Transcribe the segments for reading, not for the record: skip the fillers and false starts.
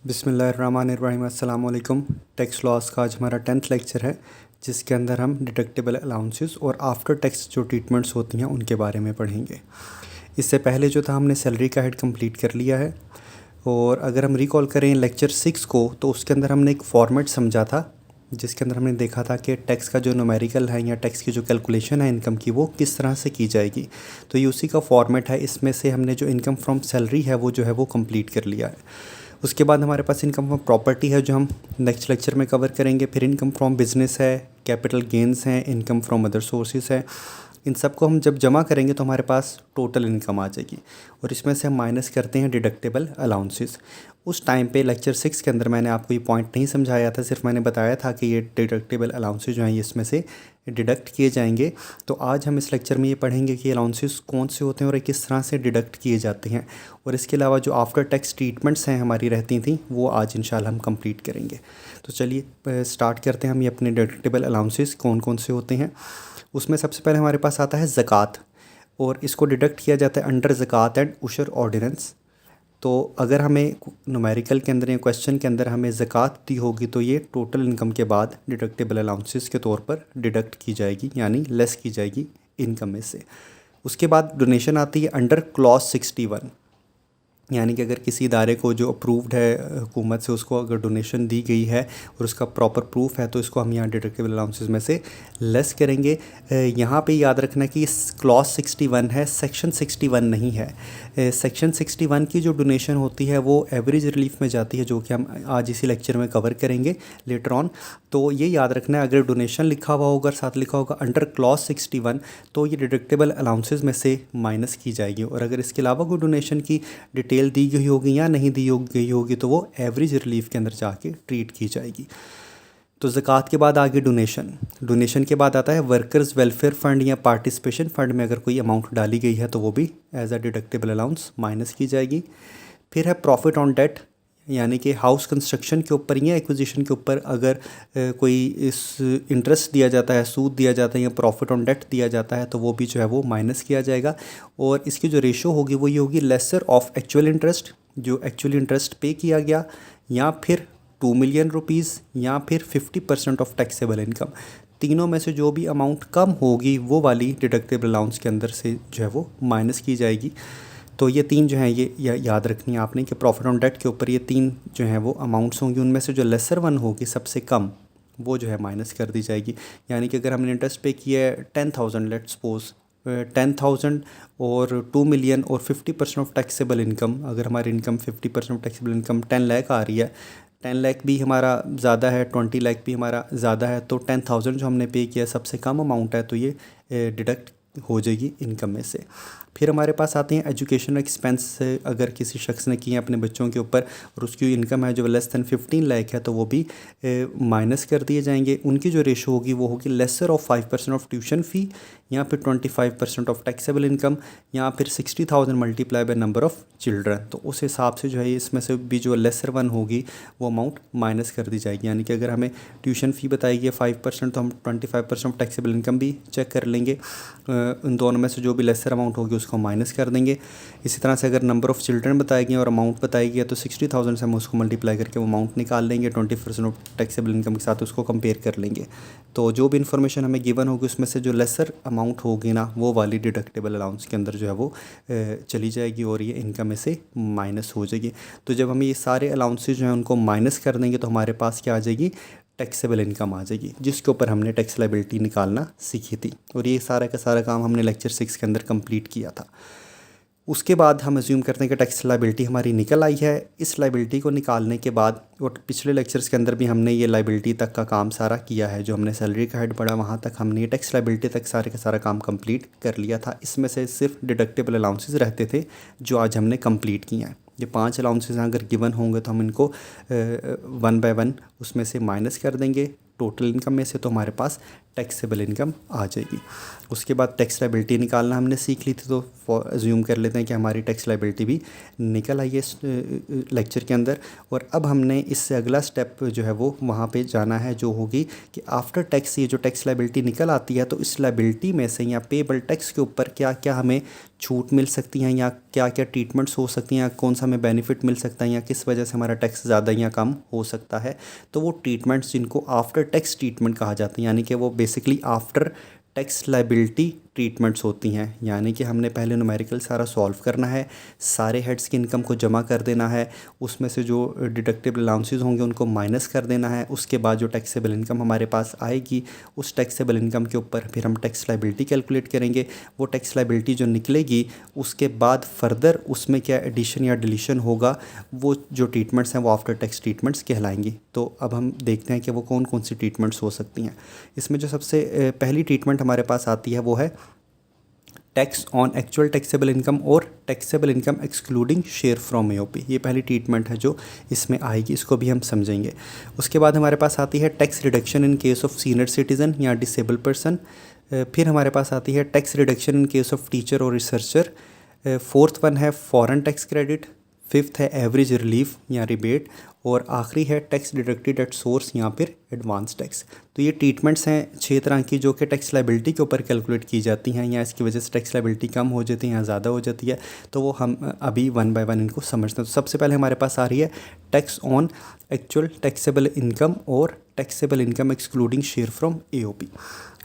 बिस्मिल्लाहिर्रहमानिर्रहीम अस्सलाम वालेकुम। टैक्स लॉस का आज हमारा 10th लेक्चर है, जिसके अंदर हम डिडक्टिबल अलाउंसेस और आफ्टर टैक्स जो ट्रीटमेंट्स होती हैं उनके बारे में पढ़ेंगे। इससे पहले जो था हमने सैलरी का हेड कंप्लीट कर लिया है। और अगर हम रिकॉल करें लेक्चर 6 को, तो उसके अंदर हमने एक फॉर्मेट समझा था, जिसके अंदर हमने देखा था कि टैक्स का जो न्यूमेरिकल है या टैक्स की जो कैलकुलेशन है इनकम की, वो किस तरह से की जाएगी। तो ये उसी का फॉर्मेट है। इसमें से हमने जो इनकम फ्रॉम सैलरी है वो जो है वो कंप्लीट कर लिया है। उसके बाद हमारे पास इनकम फ्रॉम प्रॉपर्टी है, जो हम नेक्स्ट लेक्चर में कवर करेंगे। फिर इनकम फ्रॉम बिजनेस है, कैपिटल गेंस हैं, इनकम फ्रॉम अदर सोर्सेज है। इन सब को हम जब जमा करेंगे तो हमारे पास टोटल इनकम आ जाएगी, और इसमें से हम माइनस करते हैं डिडक्टेबल अलाउंसेस। उस टाइम पे लेक्चर 6 के अंदर मैंने आपको ये पॉइंट नहीं समझाया था, सिर्फ मैंने बताया था कि ये डिडक्टेबल अलाउंसेस जो हैं ये इसमें से डिडक्ट किए जाएंगे। तो आज हम इस लेक्चर में ये पढ़ेंगे कि अलाउंसेस कौन से होते हैं और ये किस तरह से डिडक्ट किए जाते हैं। और इसके अलावा जो आफ्टर टैक्स ट्रीटमेंट्स हैं हमारी रहती थी, वो आज इंशाल्लाह हम कंप्लीट करेंगे। तो चलिए स्टार्ट करते हैं हम ये अपने डिडक्टेबल अलाउंसेस कौन कौन से होते हैं। उसमें सबसे पहले हमारे पास आता है ज़कात, और इसको डिडक्ट किया जाता है अंडर ज़कात एंड उशर ऑर्डिनेंस। तो अगर हमें न्यूमेरिकल के अंदर या क्वेश्चन के अंदर हमें ज़कात दी होगी, तो ये टोटल इनकम के बाद डिडक्टेबल अलाउंसेस के तौर पर डिडक्ट की जाएगी, यानी लेस की जाएगी इनकम में से। उसके बाद डोनेशन आती है अंडर क्लॉज 61, यानी कि अगर किसी इदारे को जो अप्रूव्ड है हुकूमत से, उसको अगर डोनेशन दी गई है और उसका प्रॉपर प्रूफ है, तो इसको हम यहाँ डिडक्टेबल अलाउंसेस में से लेस करेंगे। यहाँ पे याद रखना कि क्लॉज 61 है, सेक्शन 61 नहीं है। सेक्शन 61 की जो डोनेशन होती है वो एवरेज रिलीफ में जाती है, जो कि हम आज इसी लेक्चर में कवर करेंगे लेटर ऑन। तो ये याद रखना है, अगर डोनेशन लिखा हुआ होगा, साथ लिखा होगा अंडर क्लॉज 61, तो ये डिडक्टेबल अलाउंसेस में से माइनस की जाएगी। और अगर इसके अलावा कोई डोनेशन की डिटेल दी गई होगी या नहीं दी गई होगी, तो वो एवरेज रिलीफ के अंदर जाके ट्रीट की जाएगी। तो ज़कात के बाद आगे डोनेशन के बाद आता है वर्कर्स वेलफेयर फ़ंड या पार्टिसिपेशन फ़ंड में अगर कोई अमाउंट डाली गई है, तो वो भी as a deductible allowance minus की जाएगी। फिर है प्रॉफिट ऑन डेट, यानी कि हाउस कंस्ट्रक्शन के ऊपर या एक्विजिशन के ऊपर अगर कोई इस इंटरेस्ट दिया जाता है, सूद दिया जाता है या प्रॉफिट ऑन डेट दिया जाता है, तो वो भी जो है वो माइनस किया जाएगा। और इसकी जो रेशो होगी वो ये होगी लेसर ऑफ एक्चुअल इंटरेस्ट, जो एक्चुअली इंटरेस्ट पे किया गया, या फिर 2 मिलियन रुपीज़, या फिर 50% ऑफ टैक्सेबल इनकम। तीनों में से जो भी अमाउंट कम होगी वो वाली डिडक्टेबल अलाउंस के अंदर से जो है वो माइनस की जाएगी। तो ये तीन जो हैं ये याद रखनी है आपने कि प्रॉफिट ऑन डेट के ऊपर ये तीन जो हैं वो अमाउंट्स होंगी, उनमें से जो लेसर वन होगी सबसे कम, वो जो है माइनस कर दी जाएगी। यानी कि अगर हमने इंटरेस्ट पे किया है 10,000, लेट्स सपोज 10,000 और 2 मिलियन और 50% ऑफ टैक्सेबल इनकम, अगर हमारी income 50% of taxable income 10 lakh आ रही है, 10 लाख भी हमारा ज़्यादा है, 20 लाख भी हमारा ज़्यादा है, तो 10,000 जो हमने पे किया सबसे कम अमाउंट है, तो ये डिडक्ट हो जाएगी इनकम में से। फिर हमारे पास आते हैं एजुकेशन एक्सपेंस, अगर किसी शख्स ने किए अपने बच्चों के ऊपर और उसकी इनकम है जो लेस दैन 15 लाख है, तो वो भी माइनस कर दिए जाएंगे। उनकी जो रेशो होगी वो होगी lesser of 5% of tuition fee, या फिर 25% ऑफ टैक्सेबल इनकम, या फिर 60,000 multiply by number of children. तो उस हिसाब से जो है इसमें से भी जो लेसर वन होगी वो अमाउंट माइनस कर दी जाएगी। यानी कि अगर हमें ट्यूशन फ़ी बताई गई 5%, तो हम 25% ऑफ टैक्सेबल इनकम भी चेक कर लेंगे। उन दोनों में से जो भी लेसर अमाउंट होगी उसको माइनस कर देंगे। इसी तरह से अगर नंबर ऑफ़ चिल्ड्रन बताए गए और अमाउंट बताई गई है, तो 60,000 से हम उसको मल्टीप्लाई करके वो अमाउंट निकाल लेंगे, 20% ऑफ टैक्सेबल इनकम के साथ उसको कंपेयर कर लेंगे। तो जो भी इन्फॉर्मेशन हमें गिवन होगी उसमें से जो लेसर अमाउंट होगी ना, वो वाली डिडक्टेबल अलाउंस के अंदर जो है वो चली जाएगी और ये इनकम में से माइनस हो जाएगी। तो जब हम ये सारे अलाउंसेज जो हैं उनको माइनस कर देंगे, तो हमारे पास क्या आ जाएगी, टैक्सेबल इनकम आ जाएगी, जिसके ऊपर हमने टैक्स लायबिलिटी निकालना सीखी थी। और ये सारा का सारा काम हमने लेक्चर 6 के अंदर कंप्लीट किया था। उसके बाद हम अज्यूम करते हैं कि टैक्स लायबिलिटी हमारी निकल आई है। इस लायबिलिटी को निकालने के बाद, और पिछले लेक्चर्स के अंदर भी हमने ये लायबिलिटी तक का काम सारा किया है, जो हमने सैलरी का हेड पढ़ा वहाँ तक हमने ये टैक्स लायबिलिटी तक सारे का सारा काम कंप्लीट कर लिया था। इसमें से सिर्फ डिडक्टेबल अलाउंसेस रहते थे जो आज हमने कंप्लीट किए हैं। ये 5 अलाउंसेस अगर गिवन होंगे तो हम इनको 1 बाय 1 उसमें से माइनस कर देंगे टोटल इनकम में से, तो हमारे पास टैक्सेबल इनकम आ जाएगी। उसके बाद टैक्स लायबिलिटी निकालना हमने सीख ली थी, तो अज्यूम कर लेते हैं कि हमारी टैक्स लायबिलिटी भी निकल आई है इस लेक्चर के अंदर। और अब हमने इससे अगला स्टेप जो है वो वहाँ पे जाना है, जो होगी कि आफ्टर टैक्स ये जो टैक्स लायबिलिटी निकल आती है, तो इस लायबिलिटी में से या पेबल टैक्स के ऊपर क्या क्या हमें छूट मिल सकती हैं या क्या क्या ट्रीटमेंट्स हो सकती हैं या कौन सा हमें बेनिफिट मिल सकता है या किस वजह से हमारा टैक्स ज़्यादा या कम हो सकता है। तो वो ट्रीटमेंट्स जिनको आफ्टर टैक्स ट्रीटमेंट कहा जाता है, यानी कि वो basically after tax liability treatments होती हैं। यानी कि हमने पहले न्यूमेरिकल सारा सॉल्व करना है, सारे हेड्स की इनकम को जमा कर देना है, उसमें से जो डिडक्टेबल अलाउंसेस होंगे उनको माइनस कर देना है। उसके बाद जो टैक्सेबल इनकम हमारे पास आएगी उस टैक्सेबल इनकम के ऊपर फिर हम टैक्स लाइबिलिटी कैलकुलेट करेंगे। वो टैक्स लाइबिलिटी जो निकलेगी उसके बाद फर्दर उसमें क्या एडिशन या डिलीशन होगा, वो जो ट्रीटमेंट्स हैं वो आफ्टर टैक्स ट्रीटमेंट्स कहलाएंगी। तो अब हम देखते हैं कि वो कौन कौन सी ट्रीटमेंट्स हो सकती हैं। इसमें जो सबसे पहली ट्रीटमेंट हमारे पास आती है वो है tax on actual taxable income और taxable income excluding share from AOP. ये पहली ट्रीटमेंट है जो इसमें आएगी, इसको भी हम समझेंगे। उसके बाद हमारे पास आती है tax reduction in case of senior citizen या डिसेबल पर्सन। फिर हमारे पास आती है tax reduction in case of teacher और रिसर्चर। फोर्थ वन है फॉरेन टैक्स क्रेडिट। फिफ्थ है एवरेज रिलीफ या रिबेट। और आखिरी है टैक्स डिडक्टेड एट सोर्स या फिर एडवांस टैक्स। तो ये ट्रीटमेंट्स हैं 6 तरह की जो कि टैक्स लाइबिलिटी के ऊपर कैलकुलेट की जाती हैं, या इसकी वजह से टैक्स लाइबिलिटी कम हो जाती है या ज़्यादा हो जाती है। तो वो हम अभी वन बाय वन इनको समझते हैं। तो सबसे पहले हमारे पास आ रही है tax on actual taxable income और taxable income excluding share from AOP.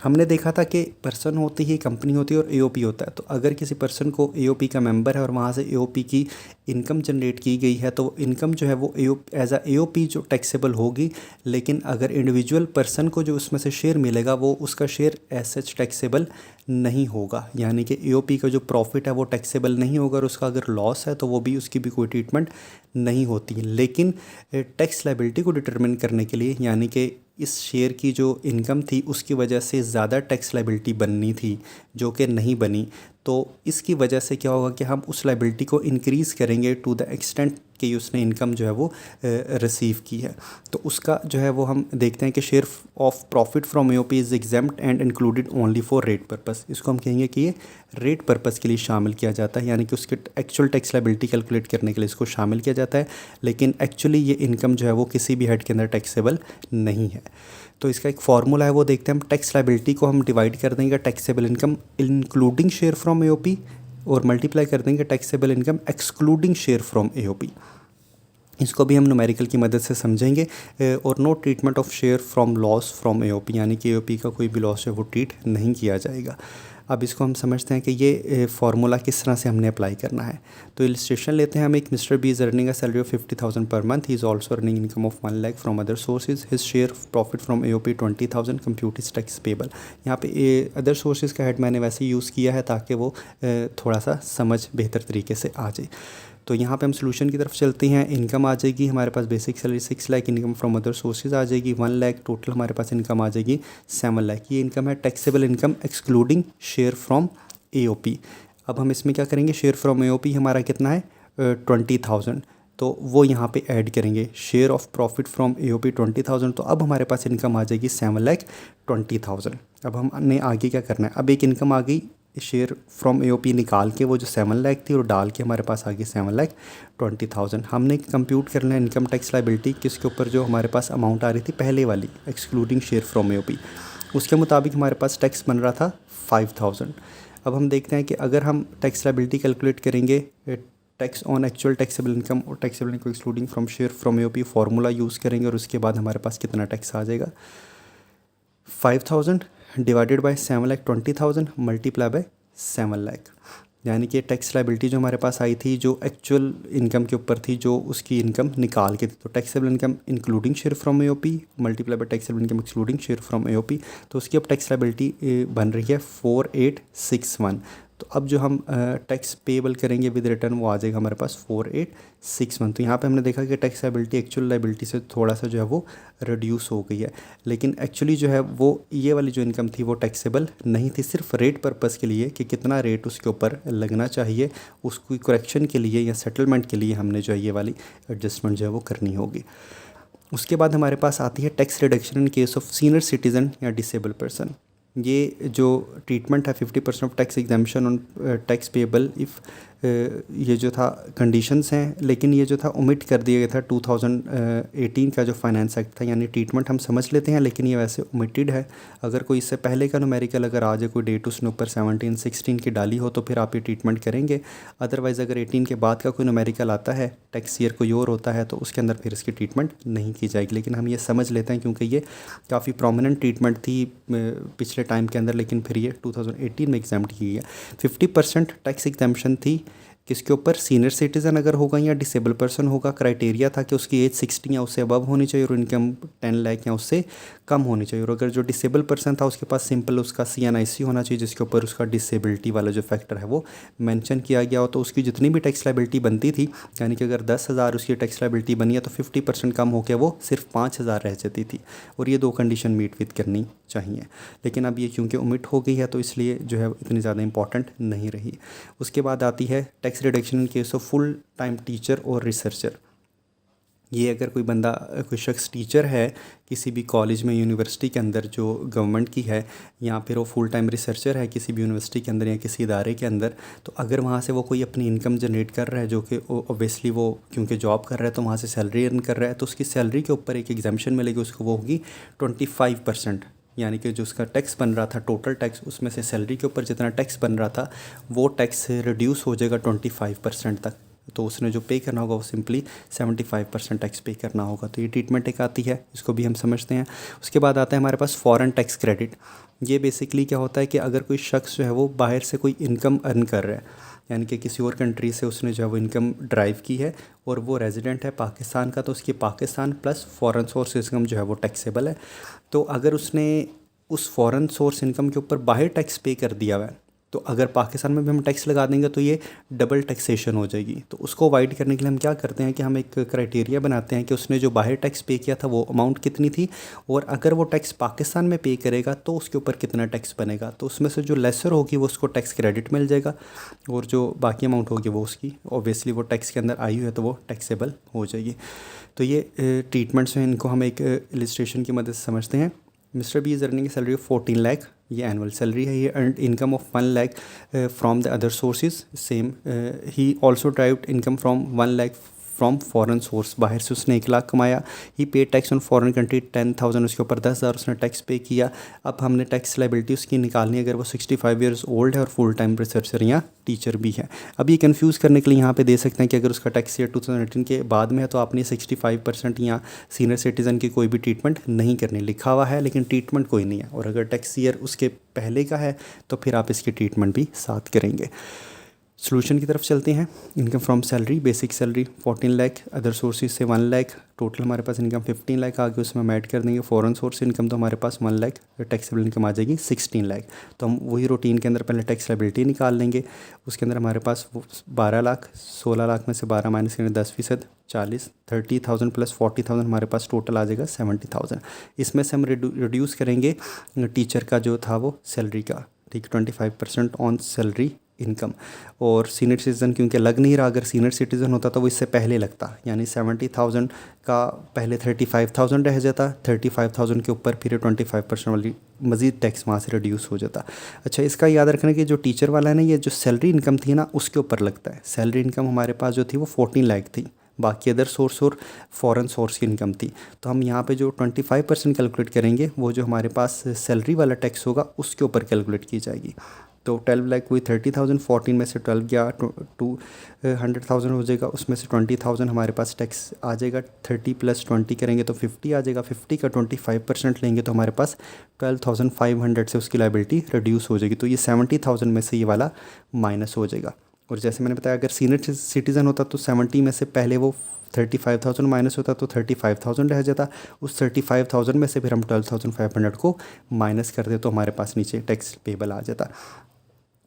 हमने देखा था कि पर्सन होती है, कंपनी होती है और एओपी होता है। तो अगर किसी पर्सन को एओपी का मेंबर है और वहाँ से एओपी की इनकम जनरेट की गई है तो इनकम जो है वो एज एओपी जो टैक्सेबल होगी। लेकिन अगर इंडिविजुअल पर्सन को जो उसमें से शेयर मिलेगा वो उसका शेयर एज सच टैक्सेबल नहीं होगा, यानी कि एओपी का जो प्रॉफिट है वो टैक्सेबल नहीं होगा और उसका अगर लॉस है तो वो भी उसकी भी कोई ट्रीटमेंट नहीं होती है। लेकिन टैक्स लाइबिलिटी को डिटरमिन करने के लिए, यानी कि इस शेयर की जो इनकम थी उसकी वजह से ज़्यादा टैक्स लाइबिलिटी बननी थी जो कि नहीं बनी, तो इसकी वजह से क्या होगा कि हम उस लाइबिलिटी को इंक्रीज़ करेंगे टू द एक्सटेंट कि उसने इनकम जो है वो रिसीव की है। तो उसका जो है वो हम देखते हैं कि share of profit from AOP is exempt and included only for rate purpose. इसको हम कहेंगे कि ये रेट पर्पस के लिए शामिल किया जाता है, यानी कि उसके एक्चुअल टैक्स लाइबिलिटी कैलकुलेट करने के लिए इसको शामिल किया जाता है। लेकिन एक्चुअली ये इनकम जो है वो किसी भी हेड के अंदर टैक्सेबल नहीं है। तो इसका एक फार्मूला है वो देखते हैं हम। टैक्स लाइबिलिटी को हम डिवाइड कर देंगे taxable income including share from AOP और मल्टीप्लाई कर देंगे taxable income excluding share from AOP. इसको भी हम न्यूमेरिकल की मदद से समझेंगे। और no treatment of share from loss from AOP, यानी कि एओपी का कोई भी लॉस है वो ट्रीट नहीं किया जाएगा। अब इसको हम समझते हैं कि ये फार्मूला किस तरह से हमने अप्लाई करना है। तो इलस्ट्रेशन लेते हैं हम। एक mister B is earning a salary of 50,000 per month. He is also earning income of 1 lakh from other sources. His share profit from AOP 20,000 compute is tax payable. यहाँ पे अदर सोर्सेज का हेड मैंने वैसे use किया है ताकि वो थोड़ा सा समझ बेहतर तरीके से आ जाए। तो यहाँ पे हम सोल्यूशन की तरफ चलते हैं। इनकम आ जाएगी हमारे पास basic salary 6 lakh, income from other sources आ जाएगी 1 लाख, टोटल हमारे पास इनकम आ जाएगी 7 लाख। ये इनकम है taxable income excluding share from AOP. अब हम इसमें क्या करेंगे, शेयर फ्रॉम एओपी हमारा कितना है 20,000, तो वो यहाँ पे ऐड करेंगे। Share of profit from AOP 20,000, तो अब हमारे पास इनकम आ जाएगी 7,20,000। अब हमने आगे क्या करना है, अब एक इनकम आ गई शेयर फ्रॉम एओपी निकाल के वो जो 7 लाख थी और डाल के हमारे पास आ गई 7,20,000। हमने कंप्यूट करना है इनकम टैक्स लाइबिलिटी किसके ऊपर, जो हमारे पास अमाउंट आ रही थी पहले वाली एक्सक्लूडिंग शेयर फ्रॉम एओपी, उसके मुताबिक हमारे पास टैक्स बन रहा था 5,000। अब हम देखते हैं कि अगर हम टैक्स लाइबिलिटी कैलकुलेट करेंगे tax on actual taxable income और taxable income excluding from share from AOP formula use करेंगे और उसके बाद हमारे पास कितना टैक्स आ जाएगा 5,000 divided by 7,20,000 multiply by 7 lakh. यानी कि टैक्स लाइबिलिटी जो हमारे पास आई थी जो एक्चुअल इनकम के ऊपर थी, जो उसकी इनकम निकाल के थी, तो taxable income including share from AOP multiply by taxable income excluding share from AOP, तो उसकी अब टैक्स लाइबिलिटी बन रही है 4861। तो अब जो हम टैक्स पेबल करेंगे विद रिटर्न वो आ जाएगा हमारे पास 4861। तो यहाँ पे हमने देखा कि टैक्स लाइबिलिटी एक्चुअल लाइबिलिटी से थोड़ा सा जो है वो रिड्यूस हो गई है, लेकिन एक्चुअली जो है वो ये वाली जो इनकम थी वो टैक्सेबल नहीं थी, सिर्फ रेट पर्पस के लिए कि कितना रेट उसके ऊपर लगना चाहिए, उसकी करेक्शन के लिए या सेटलमेंट के लिए हमने जो है ये वाली एडजस्टमेंट जो है वो करनी होगी। उसके बाद हमारे पास आती है tax reduction in case of senior citizen या डिसेबल पर्सन। ये जो ट्रीटमेंट है 50% of tax exemption on tax payable if ये जो था कंडीशंस हैं, लेकिन ये जो था ओमिट कर दिया गया था 2018 का जो फाइनेंस एक्ट था। यानी ट्रीटमेंट हम समझ लेते हैं लेकिन ये वैसे ओमिटेड है। अगर कोई इससे पहले का न्यूमेरिकल अगर आ जाए कोई डेट उसने ऊपर 17 16 की डाली हो तो फिर आप ये ट्रीटमेंट करेंगे। अदरवाइज़ अगर 18 के बाद का कोई न्यूमेरिकल आता है, टैक्स ईयर कोई और होता है, तो उसके अंदर फिर इसकी ट्रीटमेंट नहीं की जाएगी। लेकिन हम ये समझ लेते हैं क्योंकि ये काफ़ी प्रोमिनेंट ट्रीटमेंट थी पिछले टाइम के अंदर, लेकिन फिर ये 2018 में एग्जाम्प्ट की गई है। 50% टैक्स एग्जाम्पशन थी किसके ऊपर, सीनियर सिटीज़न अगर होगा या डिसेबल पर्सन होगा। क्राइटेरिया था कि उसकी एज 60 या उससे अबव होनी चाहिए और इनकम 10 लाख या उससे कम होनी चाहिए। और अगर जो डिसेबल पर्सन था उसके पास सिंपल उसका CNIC होना चाहिए जिसके ऊपर उसका डिसेबिलिटी वाला जो फैक्टर है वो मेंशन किया गया हो। तो उसकी जितनी भी टैक्स लाइबिलिटी बनती थी, यानी कि अगर 10,000 उसकी टैक्स लाइबिलिटी बनी है तो 50% कम होकर वो सिर्फ 5,000 रह जाती थी। और ये 2 कंडीशन मीट विद करनी चाहिए। लेकिन अब ये क्योंकि ओमिट हो गई है तो इसलिए जो है इतनी ज़्यादा इंपॉर्टेंट नहीं रही। उसके बाद आती है tax reduction in case of full time teacher और रिसर्चर। ये अगर कोई बंदा कोई शख्स टीचर है किसी भी कॉलेज में, यूनिवर्सिटी के अंदर जो गवर्नमेंट की है, या फिर वो फुल टाइम रिसर्चर है किसी भी यूनिवर्सिटी के अंदर या किसी इदारे के अंदर, तो अगर वहाँ से वो कोई अपनी इनकम जनरेट कर रहा है जो कि ऑब्वियसली वो क्योंकि जॉब कर रहा है तो वहाँ से सैलरी अर्न कर रहा है, तो उसकी सैलरी के ऊपर एक एग्जाम्पशन मिलेगी उसको, वो होगी 25%। यानी कि जो उसका टैक्स बन रहा था टोटल टैक्स, उसमें से सैलरी के ऊपर जितना टैक्स बन रहा था वो टैक्स रिड्यूस हो जाएगा 25% तक। तो उसने जो पे करना होगा वो सिंपली 75% टैक्स पे करना होगा। तो ये ट्रीटमेंट एक आती है, इसको भी हम समझते हैं। उसके बाद आता है हमारे पास फॉरेन टैक्स क्रेडिट। ये बेसिकली क्या होता है कि अगर कोई शख्स जो है वो बाहर से कोई इनकम अर्न कर रहा है, यानी कि किसी और कंट्री से उसने जो है वो इनकम ड्राइव की है और वो रेजिडेंट है पाकिस्तान का, तो उसकी Pakistan plus foreign source income जो है वो टैक्सेबल है। तो अगर उसने उस फॉरेन सोर्स इनकम के ऊपर बाहर टैक्स पे कर दिया हुआ है, तो अगर पाकिस्तान में भी हम टैक्स लगा देंगे तो ये डबल टैक्सेशन हो जाएगी। तो उसको अवॉइड करने के लिए हम क्या करते हैं कि हम एक क्राइटेरिया बनाते हैं कि उसने जो बाहर टैक्स पे किया था वो अमाउंट कितनी थी, और अगर वो टैक्स पाकिस्तान में पे करेगा तो उसके ऊपर कितना टैक्स बनेगा। तो उसमें से जो लेसर होगी वो उसको टैक्स क्रेडिट मिल जाएगा, और जो बाकी अमाउंट होगी वो उसकी ऑब्वियसली वो टैक्स के अंदर आई हुई है तो वो टैक्सेबल हो जाएगी। तो ये ट्रीटमेंट्स हैं, इनको हम एक इलिस्ट्रेशन की मदद से समझते हैं। Mister B is earning salary of 14 lakh, ये एनुअल सैलरी है। ये earn income of 1 lakh from the other sources. Same he also derived income from 1 lakh from foreign source, बाहर से उसने 1 लाख कमाया। ही पे टैक्स ऑन फॉरेन कंट्री 10,000, उसके ऊपर 10,000 उसने टैक्स पे किया। अब हमने टैक्स लाइबिलिटी उसकी निकालनी है अगर वो 65 ईयर्स ओल्ड है और फुल टाइम रिसर्चर या टीचर भी है। अब ये कंफ्यूज करने के लिए यहाँ पे दे सकते हैं कि अगर उसका टैक्स ईयर 2018 के बाद में है तो आपने 65% या सीनियर सिटीज़न की कोई भी ट्रीटमेंट नहीं करनी, लिखा हुआ है लेकिन ट्रीटमेंट कोई नहीं है। और अगर टैक्स ईयर उसके पहले का है तो फिर आप इसकी ट्रीटमेंट भी साथ करेंगे। सोल्यूशन की तरफ चलते हैं। Income from salary, basic salary 14 lakh, other sources से 1 लाख, टोटल हमारे पास इनकम 15 लाख आ गई। उसमें हम ऐड कर देंगे फॉरेन सोर्स इनकम, तो हमारे पास 1 लाख, टैक्सेबल इनकम आ जाएगी 16 लाख। तो हम वही रूटीन के अंदर पहले टैक्स लाइबिलिटी निकाल लेंगे। उसके अंदर हमारे पास 12 लाख, 16 लाख में से 12 माइनस करेंगे 10%, 40, 30,000 प्लस 40,000 हमारे पास टोटल आ जाएगा 70,000। इसमें से हम रिड्यूस करेंगे टीचर का जो था वो सैलरी का, ठीक, 25% ऑन सैलरी इनकम। और सीनियर सिटीज़न क्योंकि लग नहीं रहा, अगर सीनियर सिटीज़न होता तो वो इससे पहले लगता, यानी 70,000 का पहले 35,000 रह जाता, 35,000 के ऊपर फिर 25% वाली मज़ीद टैक्स वहाँ से रिड्यूस हो जाता। अच्छा, इसका याद रखना कि जो टीचर वाला है ना, ये जो सैलरी इनकम थी ना उसके ऊपर लगता है। सैलरी इनकम हमारे पास जो थी वो 14 लाख थी, बाकी अदर सोर्स और फॉरेन सोर्स की इनकम थी। तो हम यहाँ पे जो 25% कैलकुलेट करेंगे वो जो हमारे पास सैलरी वाला टैक्स होगा उसके ऊपर कैलकुलेट की जाएगी। तो 12 लाख हुई 30,000, 14 में से 12 गया 200,000 हो जाएगा, उसमें से 20,000 हमारे पास टैक्स आ जाएगा। 30 प्लस 20 करेंगे तो 50 आ जाएगा। 50 का 25% लेंगे तो हमारे पास 12,500 से उसकी लाइबिलिटी रिड्यूस हो जाएगी। तो ये 70,000 में से ये वाला माइनस हो जाएगा। और जैसे मैंने बताया अगर सीनियर सिटीज़न होता तो 70 में से पहले वो 35,000 माइनस होता तो 35,000 रह जाता। उस 35,000 में से फिर हम 12,500 को माइनस कर दे तो हमारे पास नीचे टैक्स पेबल आ जाता।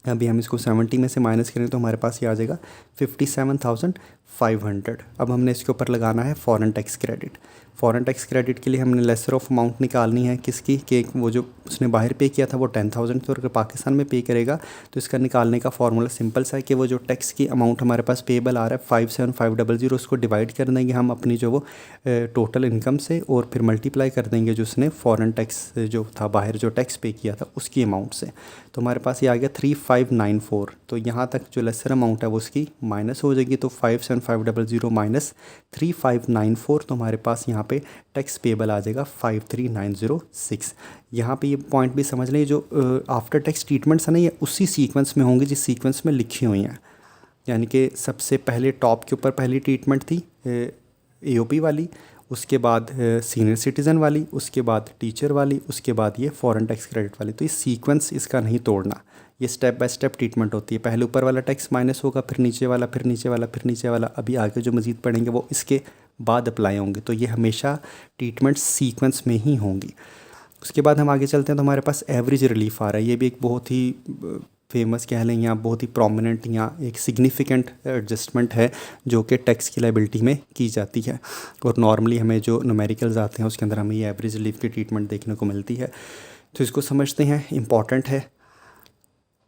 अभी हम इसको 70 में से माइनस करें तो हमारे पास ये आ जाएगा 57,000 500। अब हमने इसके ऊपर लगाना है foreign tax credit. Foreign tax credit के लिए हमने लेसर ऑफ अमाउंट निकालनी है किसकी, कि वो जो उसने बाहर पे किया था वो 10,000 थी और अगर पाकिस्तान में पे करेगा तो इसका निकालने का फॉर्मूला सिंपल सा है कि वो जो टैक्स की अमाउंट हमारे पास पेबल आ रहा है 57500, उसको डिवाइड कर देंगे हम अपनी जो वो टोटल इनकम से और फिर मल्टीप्लाई कर देंगे जो उसने फॉरेन टैक्स जो था बाहर जो टैक्स पे किया था उसकी अमाउंट से। तो हमारे पास ये आ गया 3594। तो यहाँ तक जो लेसर अमाउंट है वो उसकी माइनस हो जाएगी, तो 57500 माइनस 3594, तो हमारे पास यहाँ पे टैक्स पेबल आ जाएगा 53906। यहाँ पे ये पॉइंट भी समझ लें, जो आफ्टर टैक्स ट्रीटमेंट्स है ना ये उसी सीक्वेंस में होंगे जिस सीक्वेंस में लिखी हुई हैं। यानी कि सबसे पहले टॉप के ऊपर पहली ट्रीटमेंट थी एओपी वाली, उसके बाद सीनियर सिटीज़न वाली, उसके बाद टीचर वाली, उसके बाद ये फॉरेन टैक्स क्रेडिट वाली। तो ये सीक्वेंस इसका नहीं तोड़ना, ये स्टेप बाय स्टेप ट्रीटमेंट होती है। पहले ऊपर वाला टैक्स माइनस होगा, फिर नीचे वाला, फिर नीचे वाला, फिर नीचे वाला। अभी आगे जो मज़ीद पढ़ेंगे वो इसके बाद अप्लाई होंगे। तो ये हमेशा ट्रीटमेंट सीक्वेंस में ही होंगी। उसके बाद हम आगे चलते हैं तो हमारे पास एवरेज रिलीफ आ रहा है। ये भी एक बहुत ही फेमस कह लें या बहुत ही प्रोमिनेंट या एक सिग्निफिकेंट एडजस्टमेंट है जो कि टैक्स की लायबिलिटी में की जाती है। और नॉर्मली हमें जो न्यूमेरिकल्स आते हैं उसके अंदर हमें ये एवरेज रिलीफ की ट्रीटमेंट देखने को मिलती है। तो इसको समझते हैं, इम्पॉर्टेंट है।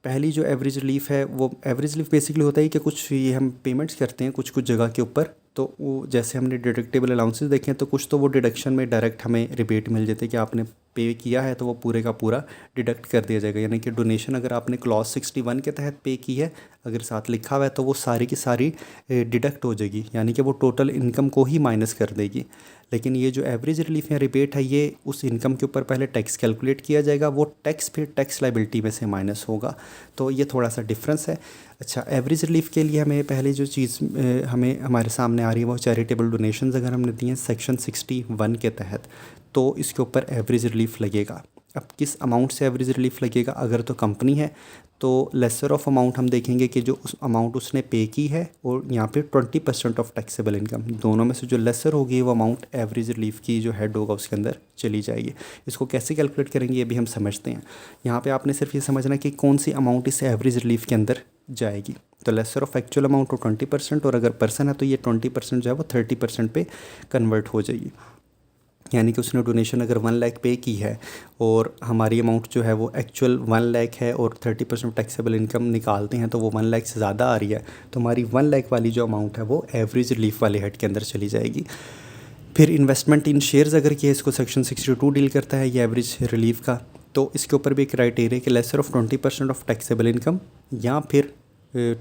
पहली जो एवरेज रिलीफ है वो एवरेज रिलीफ बेसिकली होता है कि कुछ ये हम पेमेंट्स करते हैं कुछ कुछ जगह के ऊपर, तो वो जैसे हमने डिडक्टेबल अलाउंसेस देखे हैं तो कुछ तो वो डिडक्शन में डायरेक्ट हमें रिबेट मिल जाते हैं कि आपने पे किया है तो वो पूरे का पूरा डिडक्ट कर दिया जाएगा। यानी कि डोनेशन अगर आपने क्लॉज 61 के तहत पे की है, अगर साथ लिखा हुआ है तो वो सारी की सारी डिडक्ट हो जाएगी, यानी कि वो टोटल इनकम को ही माइनस कर देगी। लेकिन ये जो एवरेज रिलीफ या रिबेट है ये उस इनकम के ऊपर पहले टैक्स कैलकुलेट किया जाएगा, वो टैक्स फिर टैक्स लायबिलिटी में से माइनस होगा। तो ये थोड़ा सा डिफरेंस है। अच्छा, एवरेज रिलीफ के लिए हमें पहले जो चीज़ हमें हमारे सामने आ रही है वो चैरिटेबल डोनेशंस अगर हमने दी हैं सेक्शन 61 के तहत, तो इसके ऊपर एवरेज रिलीफ लगेगा। अब किस अमाउंट से एवरेज रिलीफ लगेगा, अगर तो कंपनी है तो लेसर ऑफ अमाउंट हम देखेंगे कि जो उस अमाउंट उसने पे की है और यहाँ पे 20% ऑफ टैक्सेबल इनकम, दोनों में से जो लेसर होगी वो अमाउंट एवरेज रिलीफ की जो हेड होगा उसके अंदर चली जाएगी। इसको कैसे कैलकुलेट करेंगे ये भी हम समझते हैं। यहाँ पे आपने सिर्फ ये समझना कि कौन सी अमाउंट इस एवरेज रिलीफ के अंदर जाएगी। तो लेसर ऑफ एक्चुअल अमाउंट हो 20%, और अगर पर्सन है तो ये 20% जो है वो 30% पे कन्वर्ट हो जाएगी। यानी कि उसने डोनेशन अगर 1 लाख पे की है और हमारी अमाउंट जो है वो एक्चुअल 1 लाख है और 30% टैक्सेबल इनकम निकालते हैं तो वो 1 लाख से ज़्यादा आ रही है, तो हमारी 1 लाख वाली जो अमाउंट है वो एवरेज रिलीफ वाले हेड के अंदर चली जाएगी। फिर इन्वेस्टमेंट इन शेयर्स अगर किया, इसको सेक्शन 62 डील करता है ये एवरेज रिलीफ का। तो इसके ऊपर भी एक क्राइटेरिया कि lesser of 20% of taxable income, या फिर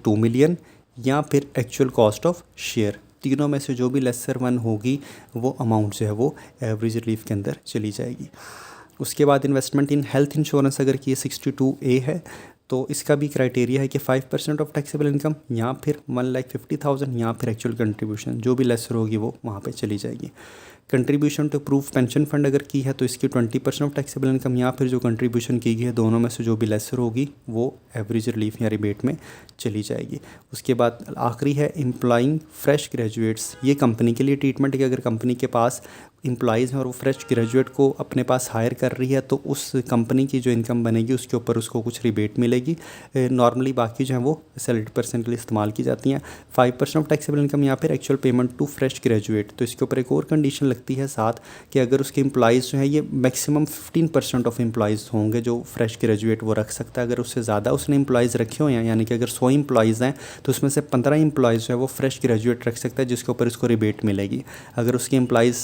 2 मिलियन, या फिर एक्चुअल कॉस्ट ऑफ शेयर। तीनों में से जो भी लेसर वन होगी वो अमाउंट जो है वो एवरेज रिलीफ के अंदर चली जाएगी। उसके बाद इन्वेस्टमेंट इन हेल्थ इंश्योरेंस अगर की 62A है तो इसका भी क्राइटेरिया है कि 5% ऑफ टैक्सेबल इनकम, या फिर 1,50,000, या फिर एक्चुअल कंट्रीब्यूशन, जो भी लेसर होगी वो वहाँ पे चली जाएगी। Contribution to proof pension fund अगर की है तो इसकी 20% ऑफ टैक्सेबल इनकम, या फिर जो कंट्रीब्यूशन की गई है दोनों में से जो भी लेसर होगी वो एवरेज रिलीफ या रिबेट में चली जाएगी। उसके बाद आखिरी है एम्प्लॉइंग फ्रेश ग्रेजुएट्स। ये कंपनी के लिए ट्रीटमेंट है कि अगर कंपनी के पास एम्प्लॉइज़ हैं और वो फ्रेश ग्रेजुएट को अपने पास हायर कर रही है तो उस कंपनी की जो इनकम बनेगी उसके ऊपर उसको कुछ रिबेट मिलेगी। नॉर्मली बाकी जो है वो सैलरी पर्सन के लिए इस्तेमाल की जाती हैं। 5% ऑफ टैक्सेबल इनकम या फिर actual payment to fresh graduate. तो इसके ऊपर एक और कंडीशन लगती है साथ कि अगर उसके एम्प्लॉइज़ जो है ये मैक्सिमम 15% ऑफ एम्प्लॉइज़ होंगे जो फ्रेश ग्रेजुएट वो रख सकता है। अगर उससे ज़्यादा उसने एम्प्लॉइज़ रखे हुए हैं, यानी कि अगर 100 एम्प्लॉइज़ हैं तो उसमें से 15 एम्प्लॉइज़ जो है वो फ्रेश ग्रेजुएट रख सकता है जिसके ऊपर इसको रिबेट मिलेगी। अगर उसकी एम्प्लॉइज़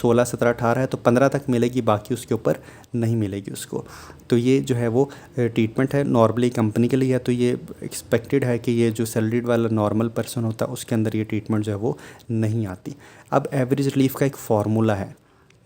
16, 17, 18 है तो 15 तक मिलेगी, बाकी उसके ऊपर नहीं मिलेगी उसको। तो ये जो है वो ट्रीटमेंट है नॉर्मली कंपनी के लिए है, तो ये एक्सपेक्टेड है कि ये जो सैलरीड वाला नॉर्मल पर्सन होता है उसके अंदर ये ट्रीटमेंट जो है वो नहीं आती। अब एवरेज रिलीफ का एक फार्मूला है,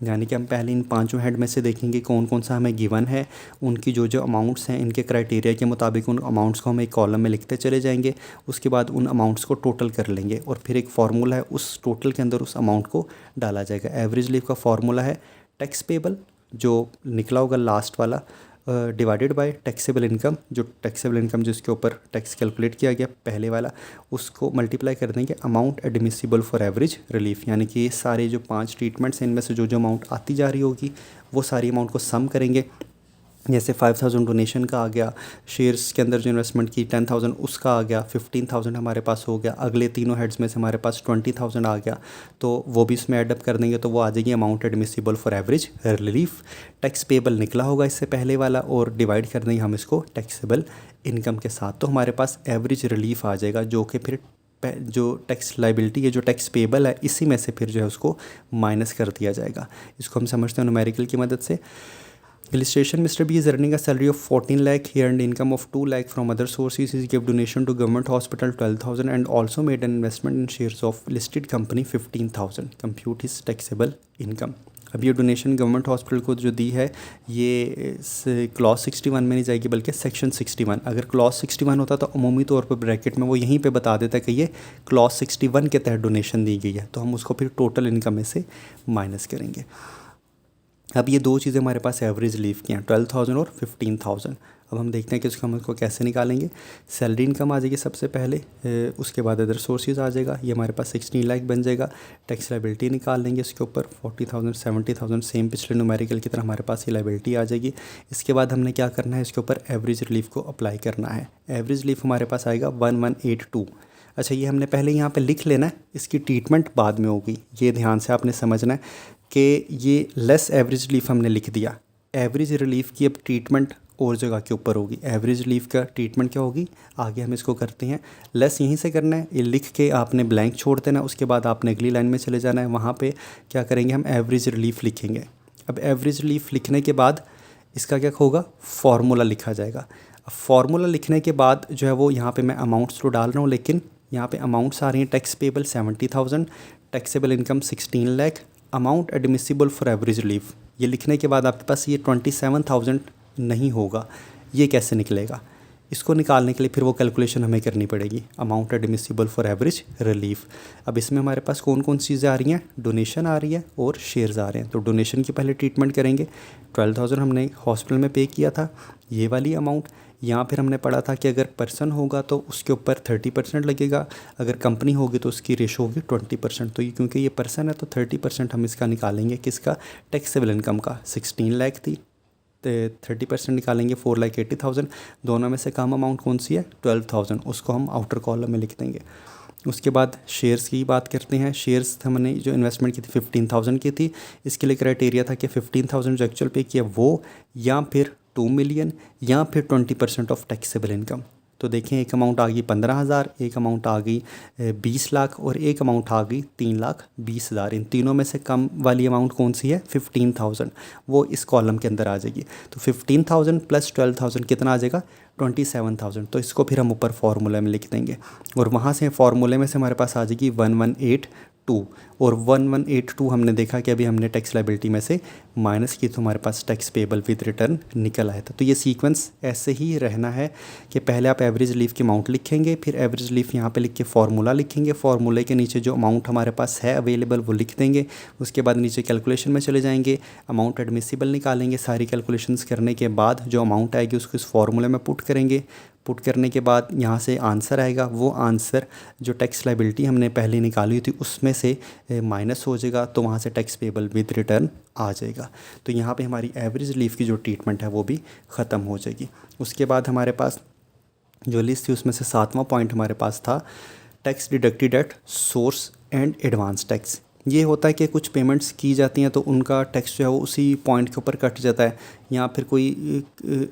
यानी कि हम पहले इन पांचों हेड में से देखेंगे कौन कौन सा हमें गिवन है, उनकी जो जो अमाउंट्स हैं इनके क्राइटेरिया के मुताबिक उन अमाउंट्स को हम एक कॉलम में लिखते चले जाएंगे। उसके बाद उन अमाउंट्स को टोटल कर लेंगे और फिर एक फार्मूला है, उस टोटल के अंदर उस अमाउंट को डाला जाएगा। एवरेज रिलीफ का फार्मूला है टैक्स पेबल जो निकला होगा लास्ट वाला, डिवाइडेड बाय टैक्सेबल इनकम, जो टैक्सेबल इनकम जिसके ऊपर टैक्स कैलकुलेट किया गया पहले वाला, उसको मल्टीप्लाई कर देंगे amount admissible for average relief. यानी कि ये सारे जो 5 ट्रीटमेंट्स हैं इनमें से जो जो अमाउंट आती जा रही होगी वो सारी अमाउंट को सम करेंगे जैसे 5000 डोनेशन का आ गया, शेयर्स के अंदर जो इन्वेस्टमेंट की 10,000 उसका आ गया, 15,000 हमारे पास हो गया, अगले तीनों हेड्स में से हमारे पास 20,000 आ गया, तो वो भी इसमें एडअप कर देंगे तो वो आ जाएगी amount admissible for average relief. Tax payable निकला होगा इससे पहले वाला और डिवाइड कर देंगे हम इसको टैक्सेबल इनकम के साथ, तो हमारे पास एवरेज रिलीफ आ जाएगा, जो कि फिर जो टैक्स लाइबिलिटी है, जो टैक्स पेबल है, इसी में से फिर जो है उसको माइनस कर दिया जाएगा। इसको हम समझते हैं न्यूमेरिकल की मदद से। Illustration: Mr. B is earning a salary of 14 lakh. He earned income of 2 lakh from other sources. He gave donation to government hospital 12,000 and also made an investment in shares of listed company 15,000. Compute his taxable income. अब ये donation government hospital को जो दी है ये clause 61 में नहीं जाएगी बल्कि सेक्शन 61। अगर क्लॉज 61 होता तो अमूमी तौर पर ब्रैकेट में वो यहीं पे बता देता है कि ये क्लॉज 61 के तहत डोनेशन दी गई है, तो हम उसको फिर टोटल इनकम में से माइनस करेंगे। अब ये दो चीज़ें हमारे पास एवरेज लीव की हैं, 12,000 और 15,000। अब हम देखते हैं कि उसको हम इसको कैसे निकालेंगे। सैलरी इनकम आ जाएगी सबसे पहले, उसके बाद अदर सोर्सेज आ जाएगा, ये हमारे पास 16 लाख बन जाएगा। टैक्स लाइबिलिटी निकाल लेंगे इसके ऊपर 40,000 70,000, सेम पिछले न्यूमेरिकल की तरह हमारे पास ये लाइबिलिटी आ जाएगी। इसके बाद हमने क्या करना है, इसके ऊपर एवरेज रिलीफ को अप्लाई करना है। एवरेज रिलीफ हमारे पास आएगा 1182। अच्छा, ये हमने पहले यहाँ पे लिख लेना है, इसकी ट्रीटमेंट बाद में होगी, ये ध्यान से आपने समझना है कि ये लेस एवरेज रिलीफ हमने लिख दिया। एवरेज रिलीफ की अब ट्रीटमेंट और जगह के ऊपर होगी। एवरेज रिलीफ का ट्रीटमेंट क्या होगी, आगे हम इसको करते हैं। लेस यहीं से करना है, ये लिख के आपने ब्लैंक छोड़ देना, उसके बाद आपने अगली लाइन में चले जाना है, वहाँ पे क्या करेंगे हम एवरेज रिलीफ लिखेंगे। अब एवरेज रिलीफ लिखने के बाद इसका क्या होगा, फार्मूला लिखा जाएगा। अब फार्मूला लिखने के बाद जो है वो यहाँ पे मैं अमाउंट्स तो डाल रहा हूँ, लेकिन यहाँ पे अमाउंट्स आ रही हैं tax payable 70,000, taxable income 16 lakh, amount admissible for average relief. ये लिखने के बाद आपके पास ये 27,000 नहीं होगा, ये कैसे निकलेगा, इसको निकालने के लिए फिर वो कैलकुलेशन हमें करनी पड़ेगी, amount admissible for average relief. अब इसमें हमारे पास कौन कौन सी चीज़ें आ रही हैं, डोनेशन आ रही है और शेयर्स आ रहे हैं। तो डोनेशन की पहले ट्रीटमेंट करेंगे, 12,000 हमने हॉस्पिटल में पे किया था, ये वाली अमाउंट। यहाँ फिर हमने पढ़ा था कि अगर पर्सन होगा तो उसके ऊपर 30% लगेगा, अगर कंपनी होगी तो उसकी रेशो होगी 20%। तो ये क्योंकि ये पर्सन है तो 30% हम इसका निकालेंगे, किसका, टैक्सेबल इनकम का। 16 लाख थी तो 30% निकालेंगे 4,80,000। दोनों में से कम अमाउंट कौन सी है, 12,000, उसको हम आउटर कॉलम में लिख देंगे। उसके बाद शेयर्स की बात करते हैं। शेयर्स हमने जो इन्वेस्टमेंट की थी 15,000 की थी, इसके लिए क्राइटेरिया था कि 15,000 जो एक्चुअल पे किया वो, या फिर 2 मिलियन, या फिर 20% ऑफ टैक्सेबल इनकम। तो देखें, एक अमाउंट आ गई 15,000, एक अमाउंट आ गई 20 लाख और एक अमाउंट आ गई 3,20,000। इन तीनों में से कम वाली अमाउंट कौन सी है, 15,000, वो इस कॉलम के अंदर आ जाएगी। तो 15,000 प्लस 12,000 कितना आ जाएगा, 27,000। तो इसको फिर हम ऊपर फार्मूला में लिख देंगे और वहाँ से फार्मूले में से हमारे पास आ जाएगी 1182। और 1182 हमने देखा कि अभी हमने टैक्स लाइबिलिटी में से माइनस की, तो हमारे पास टैक्स पेबल विद रिटर्न निकल आया था। तो ये सीक्वेंस ऐसे ही रहना है कि पहले आप एवरेज रिलीफ की अमाउंट लिखेंगे, फिर एवरेज रिलीफ यहाँ पे लिख के फार्मूला लिखेंगे, फार्मूले के नीचे जो अमाउंट हमारे पास है अवेलेबल वो लिख देंगे। उसके बाद नीचे कैलकुलेशन में चले जाएंगे, अमाउंट एडमिसिबल निकालेंगे। सारी कैलकुलेशंस करने के बाद जो अमाउंट आएगी उसको इस फार्मूले में पुट करेंगे। पुट करने के बाद यहाँ से आंसर आएगा, वो आंसर जो टैक्स लाइबिलिटी हमने पहले निकाली थी उसमें से माइनस हो जाएगा, तो वहाँ से टैक्स पेबल विद रिटर्न आ जाएगा। तो यहाँ पे हमारी एवरेज रिलीफ की जो ट्रीटमेंट है वो भी ख़त्म हो जाएगी। उसके बाद हमारे पास जो लिस्ट थी उसमें से 7वां पॉइंट हमारे पास था, tax deducted at source and advance tax. ये होता है कि कुछ पेमेंट्स की जाती हैं तो उनका टैक्स जो है वो उसी पॉइंट के ऊपर कट जाता है, या फिर कोई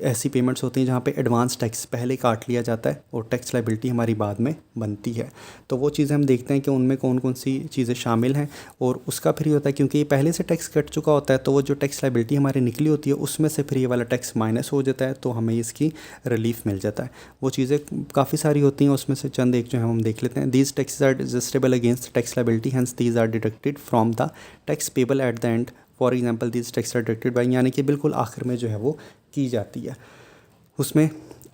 ऐसी पेमेंट्स होती हैं जहाँ पे एडवांस टैक्स पहले काट लिया जाता है और टैक्स लाइबिलिटी हमारी बाद में बनती है। तो वो चीज़ें हम देखते हैं कि उनमें कौन कौन सी चीज़ें शामिल हैं, और उसका फिर ये होता है क्योंकि ये पहले से टैक्स कट चुका होता है तो वो जो टैक्स लाइबिलिटी हमारी निकली होती है उसमें से फिर ये वाला टैक्स माइनस हो जाता है, तो हमें इसकी रिलीफ मिल जाता है। वो चीज़ें काफ़ी सारी होती हैं, उसमें से चंद एक जो है हम देख लेते हैं। These taxes are adjustable against tax liability, hence these are deducted from the tax payable at the end. For example these tax are deducted by, यानी कि बिल्कुल आखिर में जो है वो की जाती है। उसमें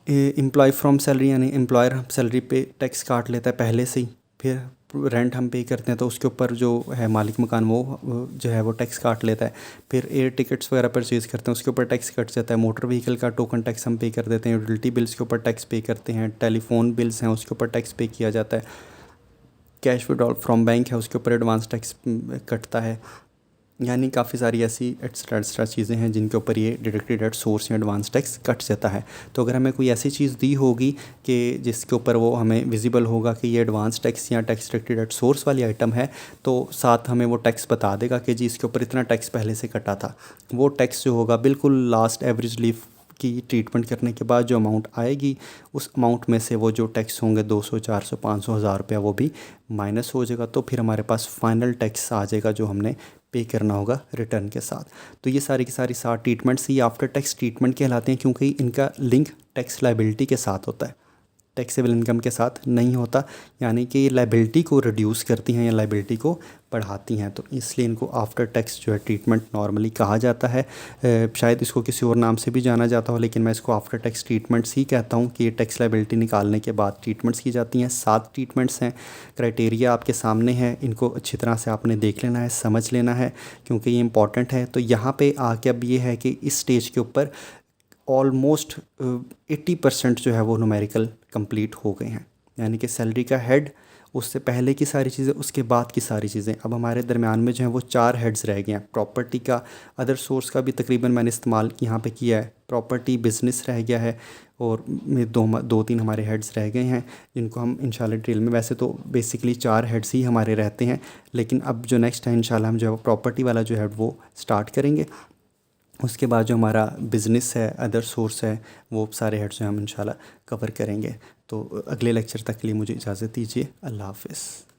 एम्प्लॉय फ्रॉम सैलरी, यानी एम्प्लॉयर सैलरी पे टैक्स काट लेता है पहले से ही, फिर रेंट हम पे करते हैं तो उसके ऊपर जो है मालिक मकान वो जो है वो टैक्स काट लेता है। फिर एयर टिकट्स वगैरह परचेज़ करते हैं उसके ऊपर टैक्स कट जाता है। मोटर व्हीकल का टोकन टैक्स हम पे कर देते हैं, यूटिलिटी बिल्स के ऊपर टैक्स पे करते हैं, टेलीफोन बिल्स हैं उसके ऊपर टैक्स पे किया जाता है, कैश विड्रॉल फ्रॉम बैंक है उसके ऊपर एडवांस टैक्स कटता है। यानी काफ़ी सारी ऐसी एक्स्ट्रा चीज़ें हैं जिनके ऊपर ये डिडक्टेड एट सोर्स या एडवांस टैक्स कट जाता है। तो अगर हमें कोई ऐसी चीज़ दी होगी कि जिसके ऊपर वो हमें विजिबल होगा कि ये एडवांस टैक्स या टैक्स डिडक्टेड एट सोर्स वाली आइटम है, तो साथ हमें वो टैक्स बता देगा कि जी इसके ऊपर इतना टैक्स पहले से कटा था। वो टैक्स जो होगा बिल्कुल लास्ट एवरेज लीव की ट्रीटमेंट करने के बाद जो अमाउंट आएगी, उस अमाउंट में से वो जो टैक्स होंगे 200, 400, 500, 1000 रुपया वो भी माइनस हो जाएगा। तो फिर हमारे पास फाइनल टैक्स आ जाएगा जो हमने पे करना होगा रिटर्न के साथ। तो ये सारी की सारी 7 ट्रीटमेंट्स ये आफ्टर टैक्स ट्रीटमेंट कहलाते हैं, क्योंकि इनका लिंक टैक्स लायबिलिटी के साथ होता है, टैक्सेबल इनकम के साथ नहीं होता। यानी कि ये लायबिलिटी को रिड्यूस करती हैं या लायबिलिटी को बढ़ाती हैं, तो इसलिए इनको आफ्टर टैक्स जो है ट्रीटमेंट नॉर्मली कहा जाता है। शायद इसको किसी और नाम से भी जाना जाता हो, लेकिन मैं इसको आफ्टर टैक्स ट्रीटमेंट्स ही कहता हूँ कि ये टैक्स लायबिलिटी निकालने के बाद ट्रीटमेंट्स की जाती हैं। 7 ट्रीटमेंट्स हैं, क्राइटेरिया आपके सामने है, इनको अच्छी तरह से आपने देख लेना है, समझ लेना है, क्योंकि ये इंपॉर्टेंट है। तो यहाँ पे आके अब ये है कि इस स्टेज के ऊपर ऑलमोस्ट 80% जो है वो न्यूमेरिकल कंप्लीट हो गए हैं। यानी कि सैलरी का हेड, उससे पहले की सारी चीज़ें, उसके बाद की सारी चीज़ें। अब हमारे दरमियान में जो है वो 4 हेड्स रह गए हैं। प्रॉपर्टी का, अदर सोर्स का भी तकरीबन मैंने इस्तेमाल यहाँ पे किया है, प्रॉपर्टी, बिज़नेस रह गया है, और दो तीन हमारे हेड्स रह गए हैं जिनको हम इंशाल्लाह डिटेल में, वैसे तो बेसिकली 4 हेड्स ही हमारे रहते हैं, लेकिन अब जो नेक्स्ट है इंशाल्लाह हम जो है वो प्रॉपर्टी वाला जो है वो स्टार्ट करेंगे। उसके बाद जो हमारा बिज़नेस है, अदर सोर्स है, वो सारे हेड्स जो हम इंशाल्लाह कवर करेंगे। तो अगले लेक्चर तक के लिए मुझे इजाज़त दीजिए। अल्लाह हाफ़िज़।